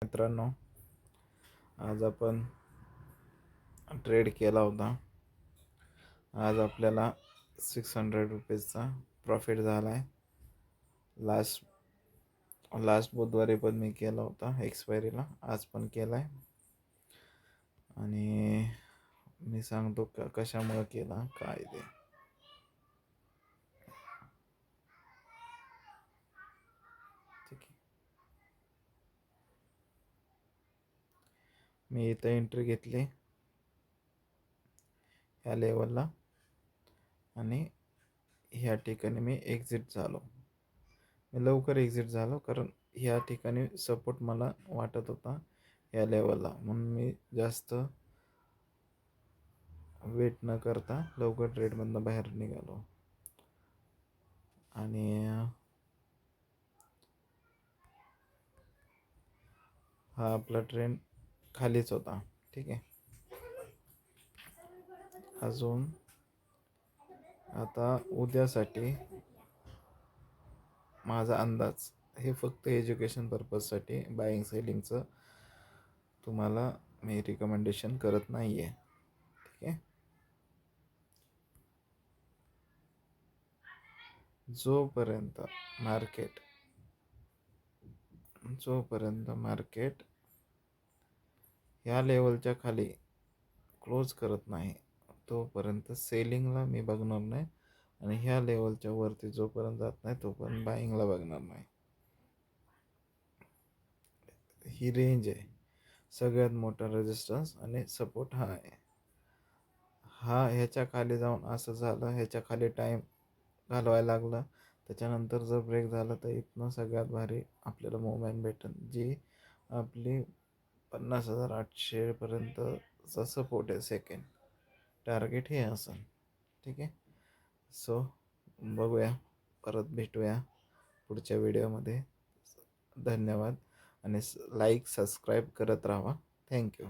मित्रांनो, आज आपण ट्रेड केला होता. आज आपल्याला 600 रुपीजचा प्रॉफिट झाला आहे. लास्ट बुधवारी पण मी केला होता एक्सपायरीला, आज पण केला आहे. आणि मी सांगतो कशामुळे केला काय ते. ठीक आहे, मी इथं एंट्री घेतली ह्या लेवलला आणि ह्या ठिकाणी मी एक्झिट झालो. मी लवकर एक्झिट झालो कारण ह्या ठिकाणी सपोर्ट मला वाटत होता या लेवलला, म्हणून मी जास्त वेट न करता लवकर ट्रेडमधनं बाहेर निघालो. आणि हा आपला ट्रेंड खालीच होता. ठीक आहे, अजून आता उद्यासाठी माझा अंदाज हे फक्त एज्युकेशन पर्पजसाठी बाईंग सेलिंगचं तुम्हाला मी रिकमेंडेशन करत नाही आहे. ठीक आहे, जोपर्यंत मार्केट ह्या लेवलच्या खाली क्लोज करत नाही तोपर्यंत सेलिंगला मी बघणार नाही, आणि ह्या लेवलच्या वरती जोपर्यंत जात नाही तोपर्यंत बाईंगला बघणार नाही. ही रेंज आहे, सगळ्यात मोठा रेजिस्टन्स आणि सपोर्ट हा आहे. ह्याच्या खाली जाऊन असं झालं, ह्याच्या खाली टाईम घालवायला लागला, त्याच्यानंतर जर ब्रेक झाला तर इथनं सगळ्यात भारी आपल्याला मूवमेंट भेटेल, जी आपली 50,800 पर्यंतचा सपोर्ट आहे. सेकंड टार्गेट हे असेल. ठीक आहे, सो बघूया, परत भेटूया पुढच्या व्हिडिओमध्ये. धन्यवाद आणि लाईक सबस्क्राईब करत राहा. थँक्यू.